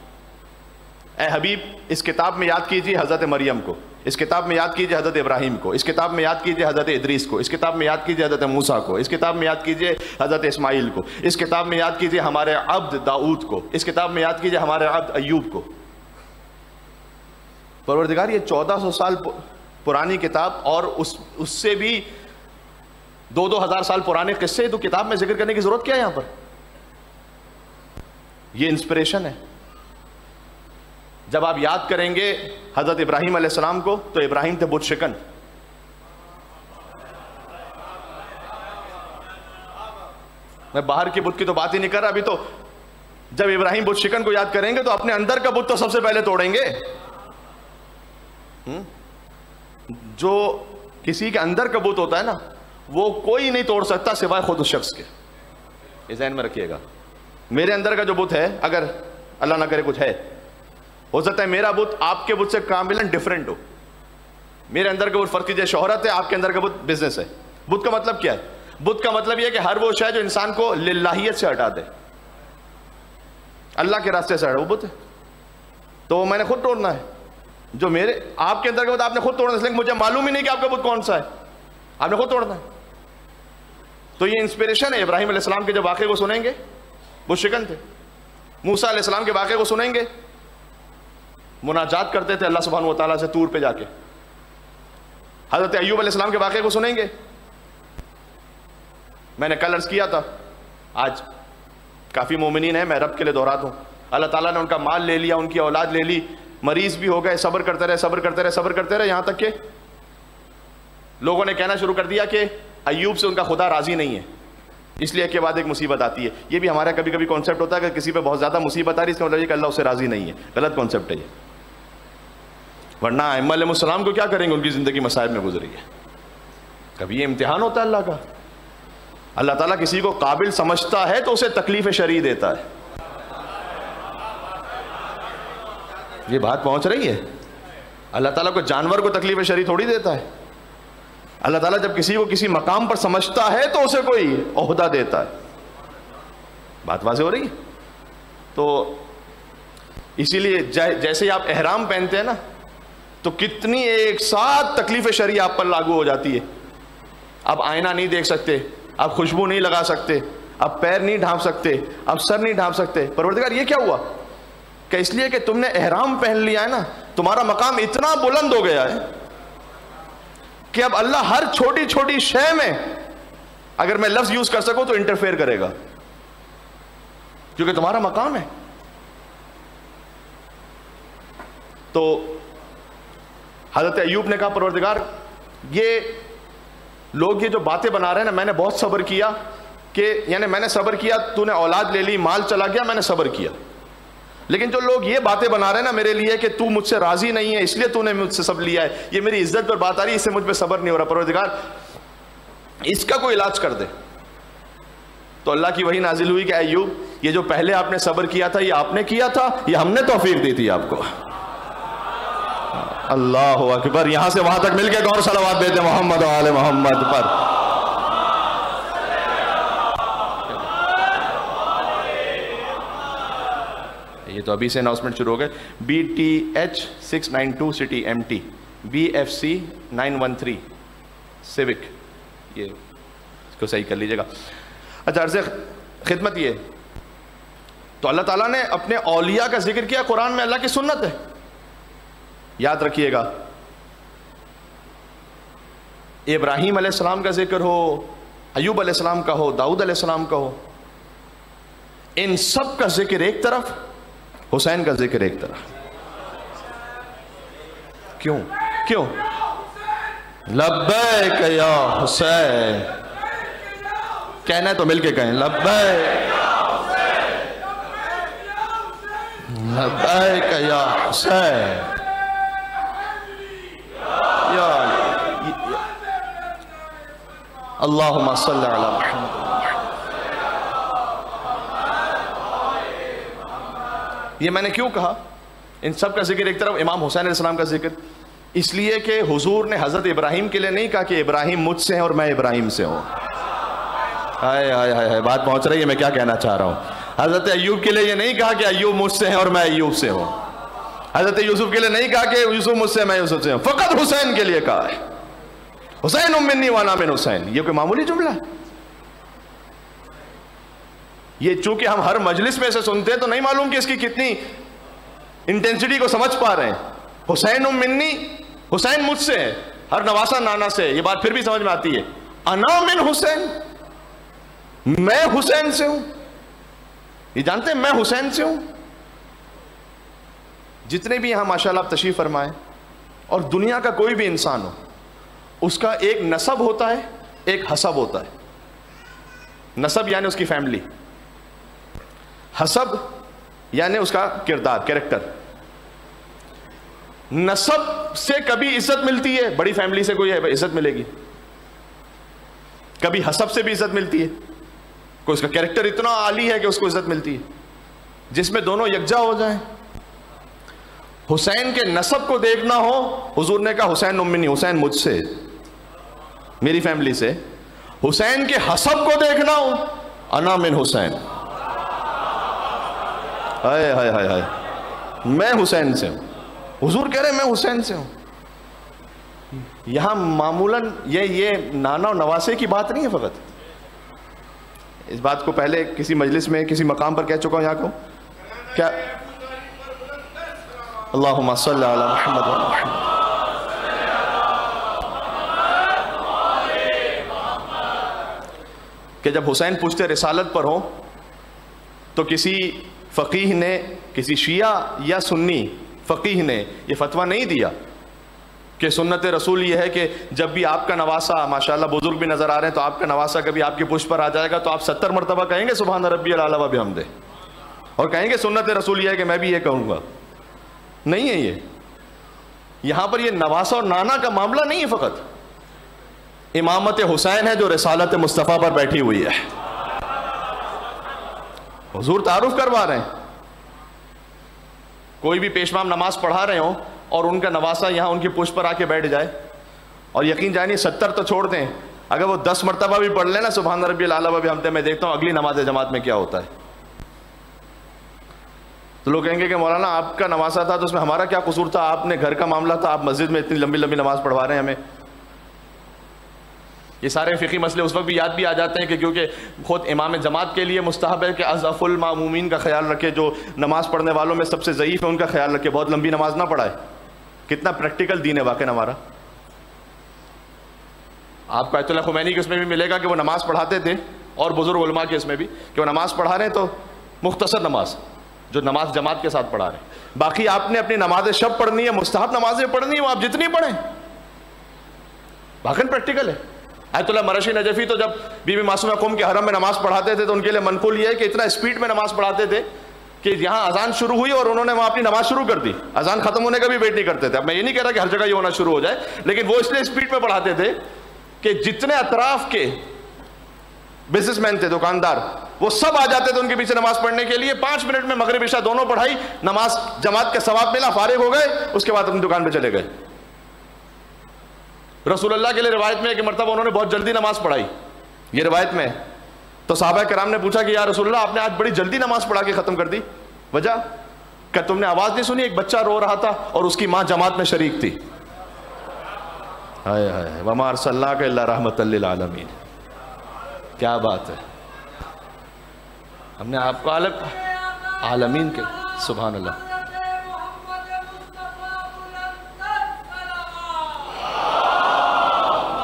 اے حبیب اس کتاب میں یاد کیجیے حضرت مریم کو، اس کتاب میں یاد کیجیے حضرت ابراہیم کو، اس کتاب میں یاد کیجیے حضرت ادریس کو، اس کتاب میں یاد کیجیے حضرت موسیٰ کو، اس کتاب میں یاد کیجیے حضرت اسماعیل کو، اس کتاب میں یاد کیجیے ہمارے عبد داؤد کو، اس کتاب میں یاد کیجیے ہمارے عبد ایوب کو. پروردگار یہ 1400 سال پرانی کتاب اور اس سے بھی 2,000 سال پرانے قصے تو کتاب میں ذکر کرنے کی ضرورت کیا ہے یہاں پر؟ یہ انسپریشن ہے. جب آپ یاد کریں گے حضرت ابراہیم علیہ السلام کو تو ابراہیم تھے بت شکن. میں باہر کے بت کی تو بات ہی نہیں کر رہا. ابھی تو جب ابراہیم بت شکن کو یاد کریں گے تو اپنے اندر کا بت تو سب سے پہلے توڑیں گے. جو کسی کے اندر کا بت ہوتا ہے نا وہ کوئی نہیں توڑ سکتا سوائے خود اس شخص کے. یہ ذہن میں رکھیے گا. میرے اندر کا جو بت ہے, اگر اللہ نہ کرے کچھ ہے, ہو سکتا ہے میرا بت آپ کے بت سے کاملاً ڈیفرنٹ ہو. میرے اندر کا بت فرق کیجیے شہرت ہے, آپ کے اندر کا بت بزنس ہے. بت کا مطلب کیا ہے؟ بت کا مطلب یہ کہ ہر وہ شے جو انسان کو للہیت سے ہٹا دے, اللہ کے راستے سے ہٹا, وہ بت ہے. تو وہ میں نے خود توڑنا ہے. جو میرے آپ کے اندر کا بت آپ نے خود توڑنا ہے, اس لیے مجھے معلوم ہی نہیں کہ آپ کا بت کون سا ہے, آپ نے خود توڑنا ہے. تو یہ انسپریشن ہے. ابراہیم علیہ السلام کے جب واقعے کو سنیں گے, وہ شکن تھے. موسیٰ علیہ السلام کے واقعے کو سنیں گے, مناجات کرتے تھے اللہ سبحانہ و تعالیٰ سے طور پہ جا کے. حضرت ایوب علیہ السلام کے واقعے کو سنیں گے. میں نے کل عرض کیا تھا, آج کافی مومنین ہیں, میں رب کے لیے دہراتا ہوں, اللہ تعالیٰ نے ان کا مال لے لیا, ان کی اولاد لے لی, مریض بھی ہو گئے, صبر کرتے رہے, صبر کرتے رہے, صبر کرتے رہے, یہاں تک کہ لوگوں نے کہنا شروع کر دیا کہ ایوب سے ان کا خدا راضی نہیں ہے, اس لیے کے بعد ایک مصیبت آتی ہے. یہ بھی ہمارا کبھی کبھی کانسیپٹ ہوتا ہے کہ کسی پہ بہت زیادہ مصیبت آ رہی ہے, اس کا مطلب یہ کہ اللہ اس سے راضی نہیں ہے. غلط کانسیپٹ ہے یہ. ورنہ ائمہ علیہ السلام کو کیا کریں گے, ان کی زندگی مصائب میں گزری ہے. کبھی یہ امتحان ہوتا ہے اللہ کا. اللہ تعالیٰ کسی کو قابل سمجھتا ہے تو اسے تکلیف شرعی دیتا ہے. یہ بات پہنچ رہی ہے؟ اللہ تعالیٰ کو جانور کو تکلیف شرعی تھوڑی دیتا ہے. اللہ تعالیٰ جب کسی کو کسی مقام پر سمجھتا ہے تو اسے کوئی عہدہ دیتا ہے. بات واضح ہو رہی ہے؟ تو اسی لیے جیسے آپ احرام پہنتے ہیں نا, تو کتنی ایک ساتھ تکلیف شرعی آپ پر لاگو ہو جاتی ہے. آپ آئینہ نہیں دیکھ سکتے, آپ خوشبو نہیں لگا سکتے, آپ پیر نہیں ڈھانپ سکتے, آپ سر نہیں ڈھانپ سکتے. پروردگار یہ کیا ہوا؟ کہ اس لیے کہ تم نے احرام پہن لیا ہے نا, تمہارا مقام اتنا بلند ہو گیا ہے کہ اب اللہ ہر چھوٹی چھوٹی شے میں اگر میں لفظ یوز کر سکوں تو انٹرفیئر کرے گا, کیونکہ تمہارا مقام ہے. تو حضرت ایوب نے کہا پروردگار یہ لوگ یہ جو باتیں بنا رہے ہیں نا, میں نے بہت صبر کیا, کہ یعنی میں نے صبر کیا, تو نے اولاد لے لی, مال چلا گیا, میں نے صبر کیا, لیکن جو لوگ یہ باتیں بنا رہے ہیں نا میرے لیے کہ تو مجھ سے راضی نہیں ہے اس لیے تو نے مجھ سے سب لیا ہے, یہ میری عزت پر بات آ رہی ہے, اس سے مجھ پہ صبر نہیں ہو رہا. پروردگار اس کا کوئی علاج کر دے. تو اللہ کی وحی نازل ہوئی کہ ایوب یہ جو پہلے آپ نے صبر کیا تھا یہ آپ نے کیا تھا, یہ ہم نے توفیق دی تھی آپ کو. اللہ اکبر. یہاں سے وہاں تک مل کے غور صلوات دیتے محمد و آل محمد پر. یہ تو ابھی سے اناؤنسمنٹ شروع ہو گئے. BTH 692 city MT, BFC 913 civic, یہ اس کو صحیح کر لیجئے گا. اچھا عرض خدمت یہ, تو اللہ تعالیٰ نے اپنے اولیاء کا ذکر کیا قرآن میں, اللہ کی سنت ہے. یاد رکھیے گا, ابراہیم علیہ السلام کا ذکر ہو, ایوب علیہ السلام کا ہو, داؤد علیہ السلام کا ہو, ان سب کا ذکر ایک طرف, حسین کا ذکر ایک طرف. کیوں؟ کیوں؟ لبیک یا حسین. کہنا ہے تو مل کے کہیں لبیک لبیک یا حسین. اللہم صلی علی محمد. یہ میں نے کیوں کہا ان سب کا ذکر ایک طرف, امام حسین علیہ السلام کا ذکر, اس لیے کہ حضور نے حضرت ابراہیم کے لیے نہیں کہا کہ ابراہیم مجھ سے ہیں اور میں ابراہیم سے ہوں. ہائے ہائے ہائے, بات پہنچ رہی ہے میں کیا کہنا چاہ رہا ہوں. حضرت ایوب کے لیے یہ نہیں کہا کہ ایوب مجھ سے ہیں اور میں ایوب سے ہوں. حضرت یوسف کے لیے نہیں کہا کہ یوسف مجھ سے میں یوسف سے ہوں. فقط حسین کے لیے کہا ہے, حسین منی وانا من حسین. یہ کوئی معمولی جملہ ہے؟ یہ چونکہ ہم ہر مجلس میں سے سنتے ہیں تو نہیں معلوم کہ اس کی کتنی انٹینسٹی کو سمجھ پا رہے ہیں. حسین منی, حسین مجھ سے ہے, ہر نواسا نانا سے. یہ بات پھر بھی سمجھ میں آتی ہے. انا من حسین, میں حسین سے ہوں. یہ جانتے ہیں میں حسین سے ہوں. جتنے بھی یہاں ماشاءاللہ آپ تشریف فرمائیں, اور دنیا کا کوئی بھی انسان ہو, اس کا ایک نسب ہوتا ہے, ایک حسب ہوتا ہے. نسب یعنی اس کی فیملی، حسب یعنی اس کا کردار، کیریکٹر. نسب سے کبھی عزت ملتی ہے، بڑی فیملی سے کوئی عزت ملے گی، کبھی حسب سے بھی عزت ملتی ہے، کوئی اس کا کیریکٹر اتنا عالی ہے کہ اس کو عزت ملتی ہے، جس میں دونوں یکجا ہو جائیں. حسین کے نسب کو دیکھنا ہو، حضور نے کہا حسین منی، حسین مجھ سے، میری فیملی سے. حسین کے حسب کو دیکھنا ہو، انا من حسین، ہائے ہائے ہائے ہائے، میں حسین سے ہوں. حضور کہہ رہے ہیں میں حسین سے ہوں. یہاں معمولاً یہ نانا و نواسے کی بات نہیں ہے فقط. اس بات کو پہلے کسی مجلس میں کسی مقام پر کہہ چکا ہوں، یہاں کو کیا اللہم صلی علی محمد و محمد. کہ جب حسین پوچھتے رسالت پر ہو تو کسی فقیہ نے، کسی شیعہ یا سنی فقیہ نے یہ فتویٰ نہیں دیا کہ سنت رسول یہ ہے کہ جب بھی آپ کا نواسا، ماشاءاللہ بزرگ بھی نظر آ رہے ہیں، تو آپ کا نواسا کبھی آپ کی پشت پر آ جائے گا تو آپ 70 مرتبہ کہیں گے سبحان ربی الاعلی و بحمدہ، اور کہیں گے سنت رسول یہ ہے کہ میں بھی یہ کہوں گا. نہیں ہے. یہ یہاں پر یہ نواسا اور نانا کا معاملہ نہیں ہے، فقط امامت حسین ہے جو رسالت مصطفیٰ پر بیٹھی ہوئی ہے. حضور تعارف کروا رہے ہیں. کوئی بھی پیشوام نماز پڑھا رہے ہوں اور ان کا نواسا یہاں ان کی پشت پر آ کے بیٹھ جائے، اور یقین جانیے 70 تو چھوڑ دیں، اگر وہ 10 مرتبہ بھی پڑھ لیں نا سبحان ربی الاعلی و بحمدہ، میں دیکھتا ہوں اگلی نماز جماعت میں کیا ہوتا ہے. تو لوگ کہیں گے کہ مولانا آپ کا نواسا تھا تو اس میں ہمارا کیا قصور تھا، آپ نے گھر کا معاملہ تھا، آپ مسجد میں اتنی لمبی لمبی نماز پڑھوا رہے ہیں ہمیں. یہ سارے فقہی مسئلے اس وقت بھی یاد بھی آ جاتے ہیں کہ کیونکہ خود امام جماعت کے لیے مستحب ہے کہ اضعف المامومین کا خیال رکھے، جو نماز پڑھنے والوں میں سب سے ضعیف ہے ان کا خیال رکھے، بہت لمبی نماز نہ پڑھائے. کتنا پریکٹیکل دین ہے واقعی ہمارا. آپ کو آیت اللہ خمینی کے اس میں بھی ملے گا کہ وہ نماز پڑھاتے تھے، اور بزرگ علماء کے اس میں بھی، کہ وہ نماز پڑھا رہے ہیں تو مختصر نماز جو نماز جماعت کے ساتھ پڑھا رہے ہیں، باقی آپ نے اپنی نماز شب پڑھنی ہے، مستحب نمازیں پڑھنی ہے، وہ آپ جتنی پڑھیں. واقعی پریکٹیکل ہے. آیت اللہ مرشی نجفی تو جب بی بی معصومہ قم کے حرم میں نماز پڑھاتے تھے تو ان کے لیے منقول یہ ہے کہ اتنا اسپیڈ میں نماز پڑھاتے تھے کہ یہاں اذان شروع ہوئی اور انہوں نے وہاں اپنی نماز شروع کر دی، اذان ختم ہونے کا بھی ویٹ نہیں کرتے تھے. اب میں یہ نہیں کہہ رہا کہ ہر جگہ یہ ہونا شروع ہو جائے، لیکن وہ اس لیے اسپیڈ میں پڑھاتے تھے کہ جتنے اطراف کے بزنس مین تھے، دکاندار، وہ سب آ جاتے تھے ان کے پیچھے نماز پڑھنے کے لیے. 5 منٹ میں مغرب عشاء دونوں پڑھائی، نماز جماعت کا ثواب ملا، فارغ ہو گئے، اس کے بعد اپنی دکان پہ چلے گئے. رسول اللہ کے لیے روایت میں ہے کہ مرتبہ انہوں نے بہت جلدی نماز پڑھائی، یہ روایت میں. تو صحابہ کرام نے پوچھا کہ یا رسول اللہ آپ نے آج بڑی جلدی نماز پڑھا کے ختم کر دی، وجہ؟ کہ تم نے آواز نہیں سنی؟ ایک بچہ رو رہا تھا اور اس کی ماں جماعت میں شریک تھی. ہائے ہائے وما ارسلناک الا رحمۃ للعالمین. کیا بات ہے، ہم نے آپ کو عالمین کے، سبحان اللہ.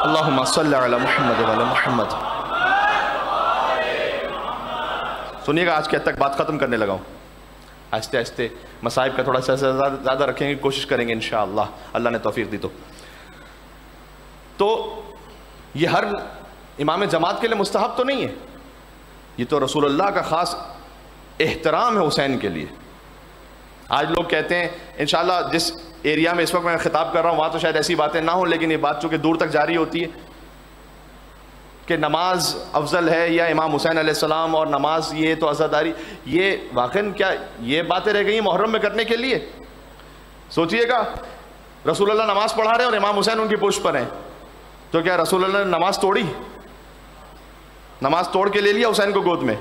اللہم صلی علی محمد وعلی محمد. سنیے گا، آج کے حد تک بات ختم کرنے لگا ہوں. آہستہ آہستہ مصائب کا تھوڑا سا زیادہ رکھیں گے، کوشش کریں گے انشاءاللہ، اللہ نے توفیق دی تو یہ ہر امام جماعت کے لیے مستحب تو نہیں ہے، یہ تو رسول اللہ کا خاص احترام ہے حسین کے لیے. آج لوگ کہتے ہیں انشاءاللہ جس ایریا میں اس وقت میں خطاب کر رہا ہوں وہاں تو شاید ایسی باتیں نہ ہوں، لیکن یہ بات چونکہ دور تک جاری ہوتی ہے کہ نماز افضل ہے یا امام حسین علیہ السلام اور نماز یہ تو عزاداری، یہ واقعاً کیا یہ باتیں رہ گئی ہیں محرم میں کرنے کے لیے؟ سوچئے گا، رسول اللہ نماز پڑھا رہے ہیں اور امام حسین ان کی پشت پر ہیں، تو کیا رسول اللہ نے نماز توڑی؟ نماز توڑ کے لے لیا حسین کو گود میں؟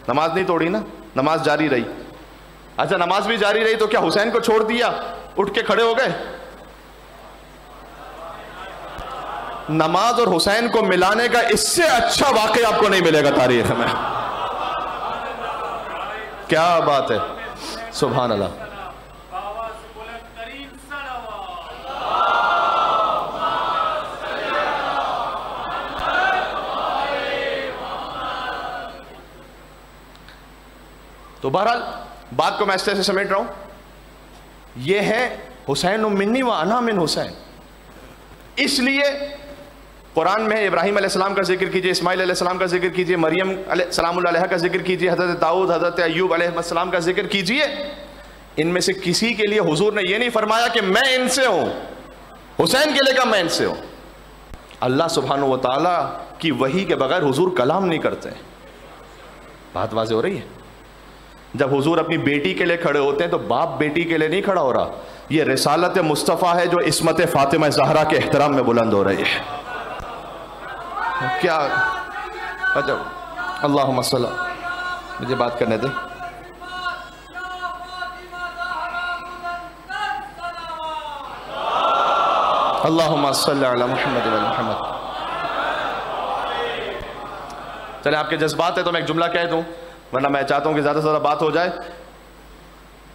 نماز نہیں توڑی نا، نماز جاری رہی. اچھا نماز بھی جاری رہی تو کیا حسین کو چھوڑ دیا، اٹھ کے کھڑے ہو گئے؟ نماز اور حسین کو ملانے کا اس سے اچھا واقعہ آپ کو نہیں ملے گا تاریخ میں. کیا بات ہے، سبحان اللہ. تو بہرحال بات کو میں اس طرح سے سمیٹ رہا ہوں، یہ ہے حسین منی و انا من حسین. اس لیے قرآن میں ابراہیم علیہ السلام کا ذکر کیجئے، اسماعیل علیہ السلام کا ذکر کیجئے، مریم سلام اللہ علیہ کا ذکر کیجئے، حضرت داؤد، حضرت ایوب علیہ السلام کا ذکر کیجئے. ان میں سے کسی کے لیے حضور نے یہ نہیں فرمایا کہ میں ان سے ہوں. حسین کے لیے کہا میں ان سے ہوں. اللہ سبحانہ و تعالیٰ کی وحی کے بغیر حضور کلام نہیں کرتے. بات واضح ہو رہی ہے؟ جب حضور اپنی بیٹی کے لیے کھڑے ہوتے ہیں تو باپ بیٹی کے لیے نہیں کھڑا ہو رہا. یہ رسالت مصطفیٰ ہے جو عصمت فاطمہ زہرا کے احترام میں بلند ہو رہی ہے. کیا عجب. اللہم صلی، مجھے بات کرنے دیں. اللہم صلی علی محمد و محمد. چلیں آپ کے جذبات ہیں تو میں ایک جملہ کہہ دوں، ورنہ میں چاہتا ہوں کہ زیادہ سے زیادہ بات ہو جائے.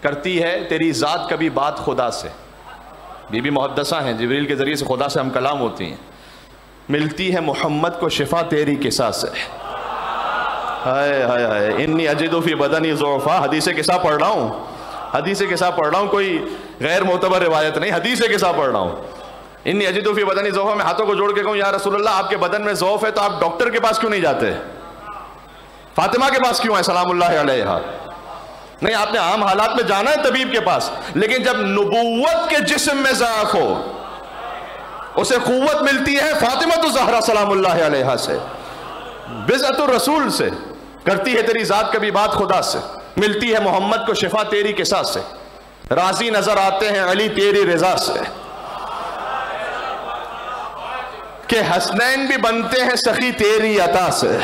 کرتی ہے تیری ذات کبھی بات خدا سے. بی بی محدثہ ہیں، جبریل کے ذریعے سے خدا سے ہم کلام ہوتی ہیں. ملتی ہے محمد کو شفا تیری قصہ سے. ہائے ہائے ہائے، انی اجد فی بدنی ضعفا. حدیث قصہ پڑھ رہا ہوں، حدیث قصہ پڑھ رہا ہوں، کوئی غیر معتبر روایت نہیں، حدیث قصہ پڑھ رہا ہوں. انی اجد فی بدنی ضعفا. میں ہاتھوں کو جوڑ کے کہوں یا رسول اللہ آپ کے بدن میں ضعف ہے تو آپ ڈاکٹر کے پاس کیوں نہیں جاتے؟ فاطمہ کے پاس کیوں ہیں سلام اللہ علیہا؟ نہیں، آپ نے عام حالات میں جانا ہے طبیب کے پاس، لیکن جب نبوت کے جسم میں ضعف ہو اسے قوت ملتی ہے فاطمہ الزہرا سلام اللہ علیہا سے، بضعت الرسول سے. کرتی ہے تیری ذات کبھی بات خدا سے. ملتی ہے محمد کو شفا تیری قصہ سے. راضی نظر آتے ہیں علی تیری رضا سے. کہ حسنین بھی بنتے ہیں سخی تیری عطا سے.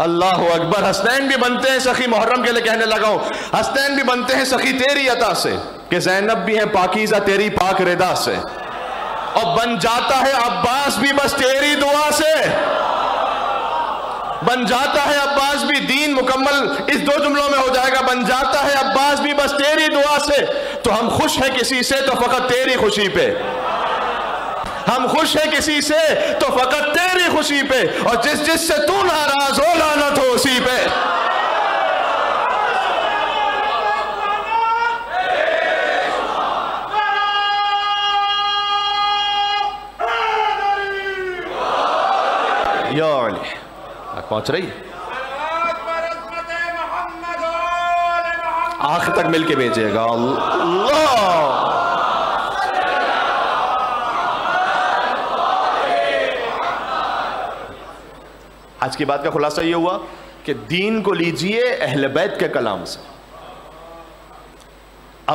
اللہ اکبر. حسنین بھی بنتے ہیں سخی، محرم کے لیے کہنے لگا ہوں، حسنین بھی بنتے ہیں سخی تیری عطا سے. کہ زینب بھی ہیں پاکیزہ تیری پاک رضا سے. اور بن جاتا ہے عباس بھی بس تیری دعا سے. بن جاتا ہے عباس بھی، دین مکمل اس دو جملوں میں ہو جائے گا. بن جاتا ہے عباس بھی بس تیری دعا سے. تو ہم خوش ہیں کسی سے تو فقط تیری خوشی پہ. ہم خوش ہیں کسی سے تو فقط تیری خوشی پہ. اور جس جس سے تو ناراض ہو لعنت ہو اسی پہ. یا علی پہنچ رہی ہے، آخر تک مل کے بھیجے گا. اللہ آج کی بات کا خلاصہ یہ ہوا کہ دین کو لیجئے اہل بیت کے کلام سے،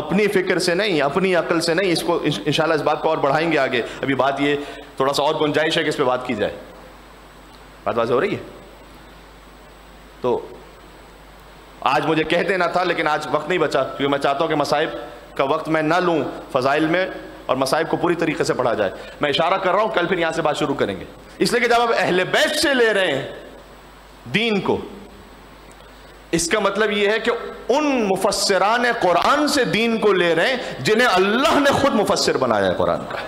اپنی فکر سے نہیں، اپنی عقل سے نہیں. اس کو انشاءاللہ اس بات کو اور بڑھائیں گے آگے. ابھی بات یہ تھوڑا سا اور گنجائش ہے کہ اس پہ بات کی جائے. بات واضح ہو رہی ہے؟ تو آج مجھے کہہ دینا تھا لیکن آج وقت نہیں بچا، کیونکہ میں چاہتا ہوں کہ مصائب کا وقت میں نہ لوں فضائل میں، اور مصائب کو پوری طریقے سے پڑھا جائے. میں اشارہ کر رہا ہوں، کل پھر یہاں سے بات شروع کریں گے. اس لیے کہ جب آپ اہل بیت سے لے رہے ہیں دین کو، اس کا مطلب یہ ہے کہ ان مفسران قرآن سے دین کو لے رہے ہیں جنہیں اللہ نے خود مفسر بنایا ہے قرآن کا.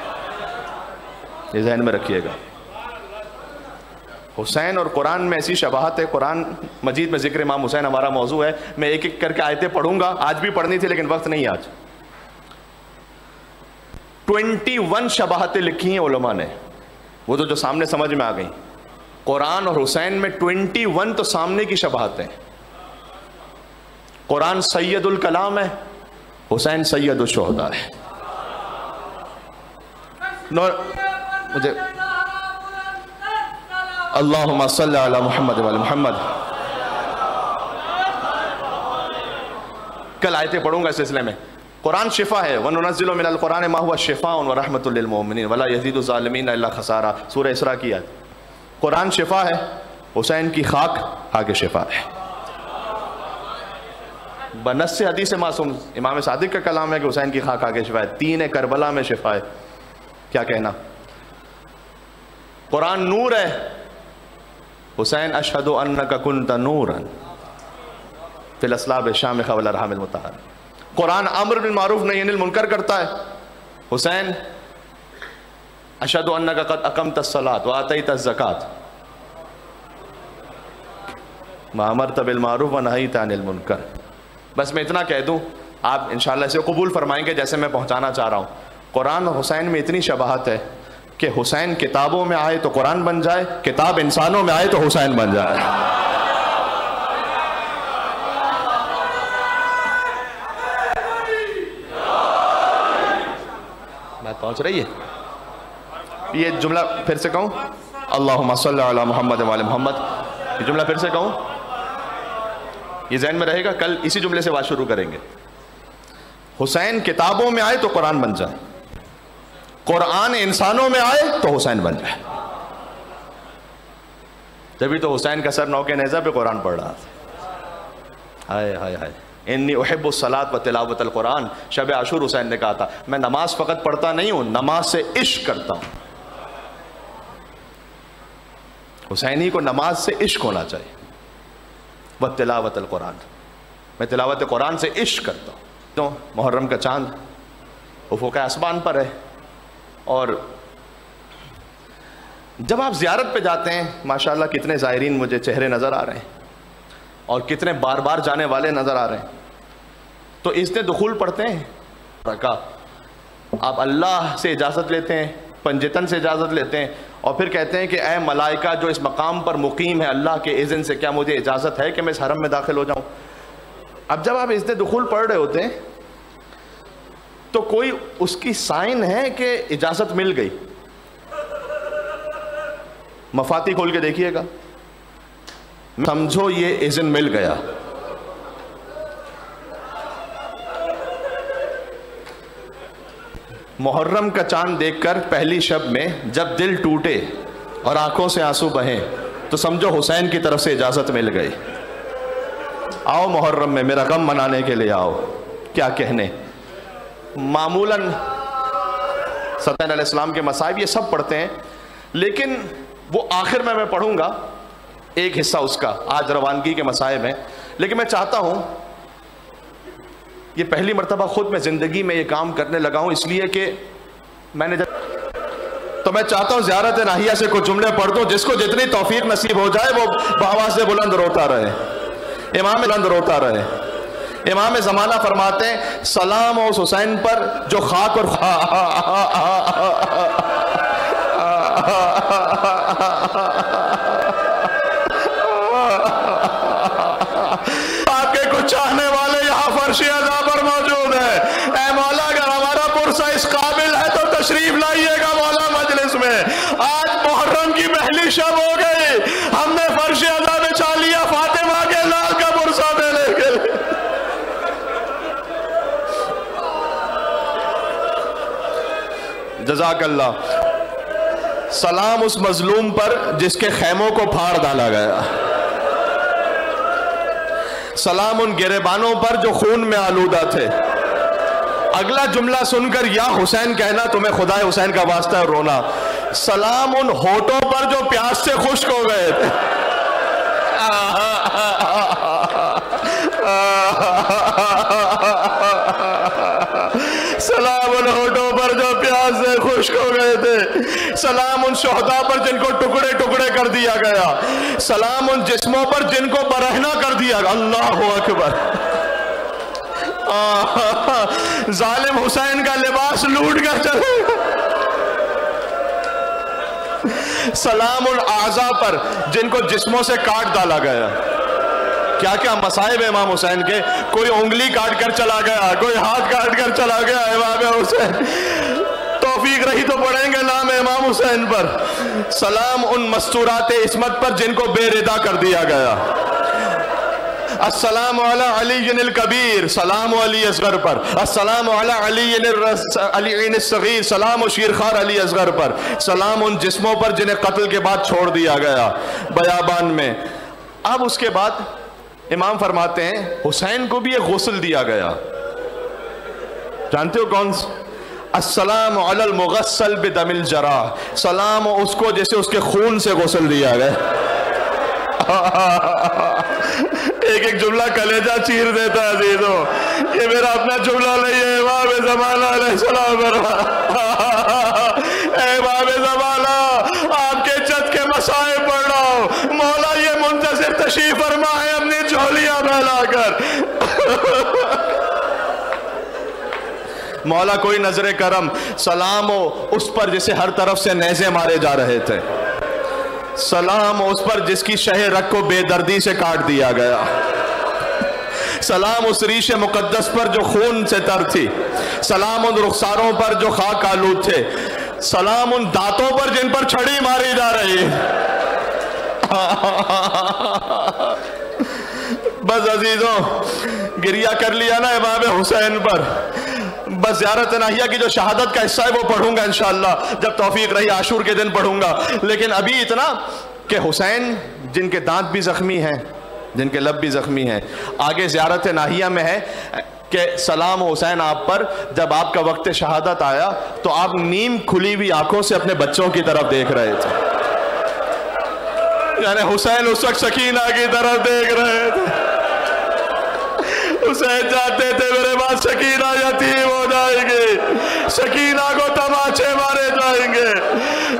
یہ ذہن میں رکھیے گا. حسین اور قرآن میں ایسی شباہت ہے. قرآن مجید میں ذکر امام حسین ہمارا موضوع ہے. میں ایک ایک کر کے آیتیں پڑھوں گا، آج بھی پڑھنی تھی لیکن وقت نہیں. آج 21 شباہتیں لکھی ہیں علماء نے، وہ تو جو سامنے سمجھ میں آ گئیں. قرآن اور حسین میں 21 تو سامنے کی شباہتیں. قرآن سید الکلام ہے، حسین سید الشہداء ہے. مجھے اللہم صلی علی محمد و علی محمد. کل آیتیں پڑھوں گا اس سلسلے میں. قرآن شفا ہے. وَنُنَزِّلُ مِنَ الْقُرْآنِ مَا هُوَ شِفَاءٌ وَرَحْمَةٌ لِّلْمُؤْمِنِينَ وَلَا يَزِيدُ الظَّالِمِينَ إِلَّا خَسَارًا. سورہ اسراء کی آیت. قرآن شفا ہے، حسین کی خاک آگے شفا ہے. بنص حدیث معصوم امام صادق کا کلام ہے کہ حسین کی خاک آگے شفا ہے. تین کربلا میں شفا ہے. کیا کہنا. قرآن نور ہے. حسین اشہد انک کنت نورا فی الاسلاب الشامخہ والارحام المطہرہ. قرآن امر بالمعروف نہی عن المنکر کرتا ہے. حسین اشہد انک قد اقمت الصلاۃ وآتیت الزکاۃ وامرت بالمعروف ونہیت عن المنکر. بس میں اتنا کہہ دوں، آپ انشاءاللہ اسے قبول فرمائیں گے جیسے میں پہنچانا چاہ رہا ہوں. قرآن اور حسین میں اتنی شباہت ہے کہ حسین کتابوں میں آئے تو قرآن بن جائے، کتاب انسانوں میں آئے تو حسین بن جائے۔ بات پہنچ رہی ہے؟ یہ جملہ پھر سے کہوں، اللہم صلی علی محمد وعلی محمد، یہ جملہ پھر سے کہوں، یہ ذہن میں رہے گا، کل اسی جملے سے بات شروع کریں گے۔ حسین کتابوں میں آئے تو قرآن بن جائے، قرآن انسانوں میں آئے تو حسین بن جائے۔ جبھی تو حسین کا سر نوکے نیزہ پہ قرآن پڑھ رہا تھا۔ ہائے ہائے ہائے، انی احب الصلاۃ و تلاوت القرآن، شب عاشور حسین نے کہا تھا میں نماز فقط پڑھتا نہیں ہوں، نماز سے عشق کرتا ہوں۔ حسینی کو نماز سے عشق ہونا چاہیے، و تلاوت القرآن، میں تلاوت قرآن سے عشق کرتا ہوں۔ تو محرم کا چاند افق آسمان پر ہے، اور جب آپ زیارت پہ جاتے ہیں، ماشاءاللہ کتنے زائرین مجھے چہرے نظر آ رہے ہیں اور کتنے بار بار جانے والے نظر آ رہے ہیں، تو اذن دخول پڑھتے ہیں، آپ اللہ سے اجازت لیتے ہیں، پنجتن سے اجازت لیتے ہیں، اور پھر کہتے ہیں کہ اے ملائکہ جو اس مقام پر مقیم ہے اللہ کے اذن سے، کیا مجھے اجازت ہے کہ میں اس حرم میں داخل ہو جاؤں؟ اب جب آپ اذن دخول پڑھ رہے ہوتے ہیں تو کوئی اس کی سائن ہے کہ اجازت مل گئی؟ مفاتیح کھول کے دیکھیے گا، سمجھو یہ اذن مل گیا۔ محرم کا چاند دیکھ کر پہلی شب میں جب دل ٹوٹے اور آنکھوں سے آنسو بہیں تو سمجھو حسین کی طرف سے اجازت مل گئی۔ آؤ محرم میں میرا غم منانے کے لیے آؤ، کیا کہنے۔ معمولاً سطح علیہ السلام کے مصائب یہ سب پڑھتے ہیں، لیکن وہ آخر میں پڑھوں گا ایک حصہ اس کا، آج روانگی کے مصائب ہیں، لیکن میں چاہتا ہوں یہ پہلی مرتبہ خود میں زندگی میں یہ کام کرنے لگا ہوں، اس لیے کہ میں نے تو میں چاہتا ہوں زیارت ناہیہ سے کچھ جملے پڑھ دوں، جس کو جتنی توفیق نصیب ہو جائے وہ بآواز سے بلند روتا رہے، امام بلند روتا رہے۔ امام زمانہ فرماتے ہیں سلام اس حسین پر جو خاک اور آپ کے کچھ چاہنے والے یہاں فرش عزا پر موجود ہیں۔ اے مولا اگر ہمارا پرسہ اس قابل ہے تو تشریف لائیے گا مولا مجلس میں۔ آج محرم کی پہلی شب ہو گئی، ہم نے فرش عزا بچھا لیا فاطمہ کے لال کا پرسہ دینے کے لیے۔ جزاک اللہ۔ سلام اس مظلوم پر جس کے خیموں کو پھاڑ ڈالا گیا، سلام ان گریبانوں پر جو خون میں آلودہ تھے۔ اگلا جملہ سن کر یا حسین کہنا تمہیں خدا حسین کا واسطہ ہے رونا۔ سلام ان ہونٹوں پر جو پیاس سے خشک ہو گئے تھے۔ سلام ان ہونٹوں پر جو پیاس سے خشک ہو گئے تھے۔ سلام ان شہداء پر جن کو ٹکڑے ٹکڑے کر دیا گیا۔ سلام ان جسموں پر جن کو برہنہ کر دیا گیا۔ اللہ اکبر۔ ظالم حسین کا لباس لوٹ کر چلے۔ سلام ان اعضاء پر جن کو جسموں سے کاٹ ڈالا گیا۔ کیا کیا مصائب امام حسین کے، کوئی انگلی کاٹ کر چلا گیا، کوئی ہاتھ کاٹ کر چلا گیا امام حسین۔ توفیق رہی تو پڑھیں گے نام امام حسین پر۔ سلام ان مستورات عصمت پر جن کو بے ردا کر دیا گیا۔ السلام علی علی الکبیر، سلام علی اصغر پر۔ السلام علی علی الصغیر، سلام و شیرخوار علی اصغر پر۔ سلام ان جسموں پر جنہیں قتل کے بعد چھوڑ دیا گیا بیابان میں۔ اب اس کے بعد امام فرماتے ہیں حسین کو بھی ایک غسل دیا گیا، جانتے ہو کون سا؟ السلام علی المغسل بدم الجراح، سلام اس کو جیسے اس کے خون سے غسل دیا گیا۔ ایک ایک جملہ کلیجہ چیر دیتا ہے عزیزوں، یہ میرا اپنا جملہ نہیں ہے، امام زمانہ علیہ السلام اے امام زمانہ آپ کے جد کے مسائب پڑھ رہا ہوں، مولا یہ منتظر تشریف فرما ہے اپنی جھولیاں پھیلا کر۔ مولا کوئی نظر کرم سلام ہو اس پر جسے ہر طرف سے نیزے مارے جا رہے تھے، سلام ہو اس پر جس کی شہ رگ کو بے دردی سے کاٹ دیا گیا، سلام اس ریش مقدس پر جو خون سے تر تھی، سلام ان رخساروں پر جو خاک آلود تھے، سلام ان دانتوں پر جن پر چھڑی ماری جا رہی۔ بس عزیزوں گریہ کر لیا نا امام حسین پر، بس زیارت ناہیہ کی جو شہادت کا حصہ ہے وہ پڑھوں گا انشاءاللہ، جب توفیق رہی عاشور کے دن پڑھوں گا، لیکن ابھی اتنا کہ حسین جن کے دانت بھی زخمی ہیں، جن کے لب بھی زخمی ہیں، آگے زیارت ناہیہ میں ہے کہ سلام حسین آپ پر، جب آپ کا وقت شہادت آیا تو آپ نیم کھلی ہوئی آنکھوں سے اپنے بچوں کی طرف دیکھ رہے تھے، یعنی حسین اس وقت سکینہ کی طرف دیکھ رہے تھے، حسین جانتے تھے میرے بعد سکینہ یتیم ہو جائیں گے، سکینہ کو تماچے مارے جائیں گے،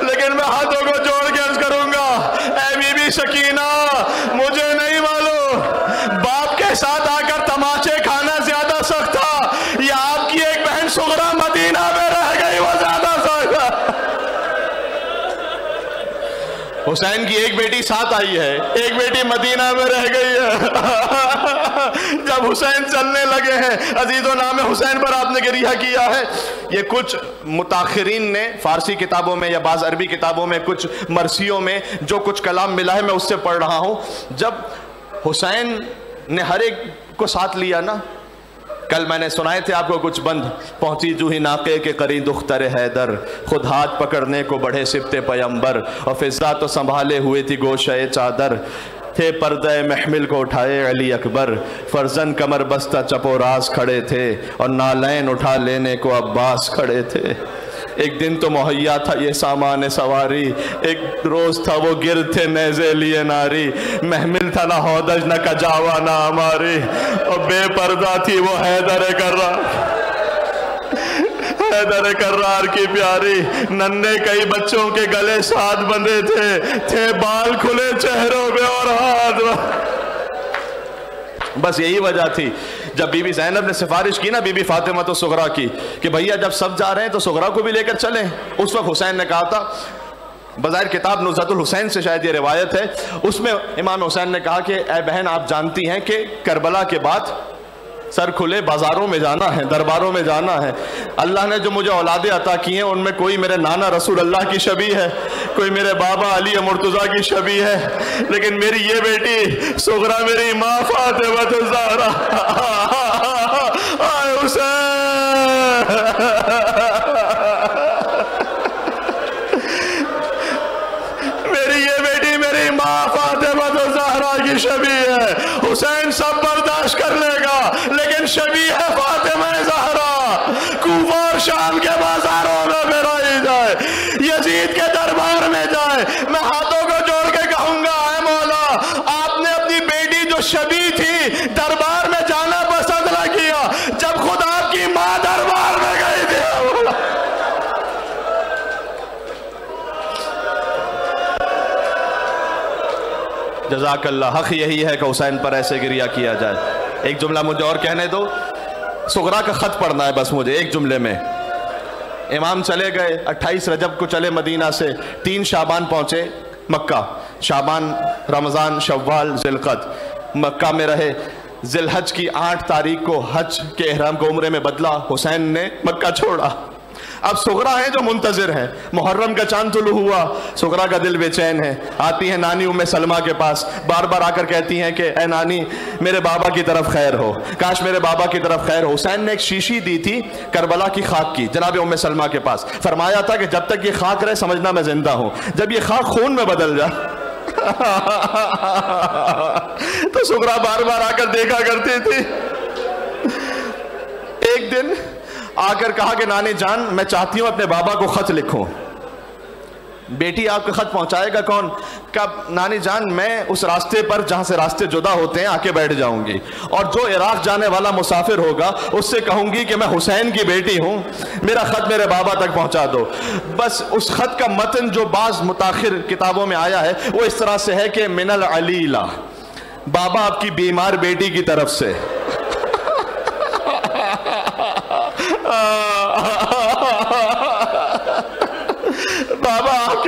لیکن میں ہاتھوں کو جوڑ کے عرض کروں گا اے بی بی سکینہ، مجھے نہیں معلوم باپ کے ساتھ آ کر تماچے کھانا زیادہ سخت تھا یا آپ کی ایک بہن صغرا مدینہ میں رہ گئی وہ زیادہ سخت تھا۔ حسین کی ایک بیٹی ساتھ آئی ہے، ایک بیٹی مدینہ میں رہ گئی ہے۔ جب حسین چلنے لگے ہیں عزیزو، نام حسین پر آپ نے گریہ کیا ہے، یہ کچھ متاخرین نے فارسی کتابوں میں یا بعض عربی کتابوں میں کچھ مرثیوں میں جو کچھ کلام ملا ہے میں اس سے پڑھ رہا ہوں۔ جب حسین نے ہر ایک کو ساتھ لیا نا، کل میں نے سنائے تھے آپ کو کچھ بند، پہنچی جو ہی ناقے کے قریب دختر حیدر، خود ہاتھ پکڑنے کو بڑھے سبت پیمبر، اور فضا تو سنبھالے ہوئے تھی گوشہ چادر، تھے پردہ محمل کو اٹھائے علی اکبر، فرزند کمر بستہ چپ و راز کھڑے تھے، اور نالین اٹھا لینے کو عباس کھڑے تھے۔ ایک دن تو مہیا تھا یہ سامان سواری، ایک روز تھا وہ گرد تھے نیزے لیے ناری، محمل تھا نہ ہودج نہ کجاوا نہ ہماری، اور بے پردہ تھی وہ حیدر کرار، حیدر کرار کی پیاری، ننھے کئی بچوں کے گلے ساتھ بندھے تھے بال کھلے چہروں پہ اور ہاتھ۔ بس یہی وجہ تھی جب بی بی زینب نے سفارش کی نا بی بی فاطمہ تو صغرا کی کہ بھئیہ جب سب جا رہے ہیں تو صغرا کو بھی لے کر چلیں، اس وقت حسین نے کہا تھا، بظاہر کتاب نزہت الحسین سے شاید یہ روایت ہے، اس میں امام حسین نے کہا کہ اے بہن آپ جانتی ہیں کہ کربلا کے بعد سر کھلے بازاروں میں جانا ہے، درباروں میں جانا ہے، اللہ نے جو مجھے اولادیں عطا کی ہیں ان میں کوئی میرے نانا رسول اللہ کی شبیہ ہے، کوئی میرے بابا علی مرتضیٰ کی شبیہ ہے، لیکن میری یہ بیٹی صغرا میری ماں فاطمہ الزہرا، آئے حسین، میری یہ بیٹی میری ماں فاطمہ الزہرا کی شبیہ ہے، حسین سب برداشت کر لے گا لیکن شبیہ ہے فاطمہ زہرا، کوفہ اور شام کے بازاروں میں پھرائی جائے، یزید کے دربار میں جائے، میں ہاتھوں کو جوڑ کے کہوں گا اے مولا آپ نے اپنی بیٹی جو شبیہ تھی دربار میں جانا پسند نہ کیا، جب خود آپ کی ماں دربار میں گئی تھی۔ جزاک اللہ، حق یہی ہے کہ حسین پر ایسے گریہ کیا جائے۔ ایک جملہ مجھے اور کہنے دو، صغرا کا خط پڑھنا ہے بس مجھے ایک جملے میں۔ امام چلے گئے 28 رجب کو چلے مدینہ سے، 3 شعبان پہنچے مکہ، شعبان رمضان شوال ذوالقعدہ مکہ میں رہے، ذی الحج کی 8 تاریخ کو حج کے احرام کو عمرے میں بدلا، حسین نے مکہ چھوڑا۔ اب صغرا ہیں جو منتظر ہیں، محرم کا چاند طلوع ہوا، صغرا کا دل بے چین ہے، آتی ہیں نانی ام سلمہ کے پاس، بار بار آ کر کہتی ہیں کہ اے نانی میرے بابا کی طرف خیر ہو، کاش میرے بابا کی طرف خیر ہو۔ حسین نے ایک شیشی دی تھی کربلا کی خاک کی جناب ام سلمہ کے پاس، فرمایا تھا کہ جب تک یہ خاک رہے سمجھنا میں زندہ ہوں، جب یہ خاک خون میں بدل جائے تو صغرا بار بار آ کر دیکھا کرتی تھی۔ ایک دن آ کر کہا کہ نانی جان میں چاہتی ہوں اپنے بابا کو خط لکھوں۔ بیٹی آپ کا خط پہنچائے گا کون؟ کہا نانی جان میں اس راستے پر جہاں سے راستے جدا ہوتے ہیں آ کے بیٹھ جاؤں گی، اور جو عراق جانے والا مسافر ہوگا اس سے کہوں گی کہ میں حسین کی بیٹی ہوں، میرا خط میرے بابا تک پہنچا دو۔ بس اس خط کا متن جو بعض متاخر کتابوں میں آیا ہے وہ اس طرح سے ہے کہ من العلیلہ، بابا آپ کی بیمار بیٹی کی طرف سے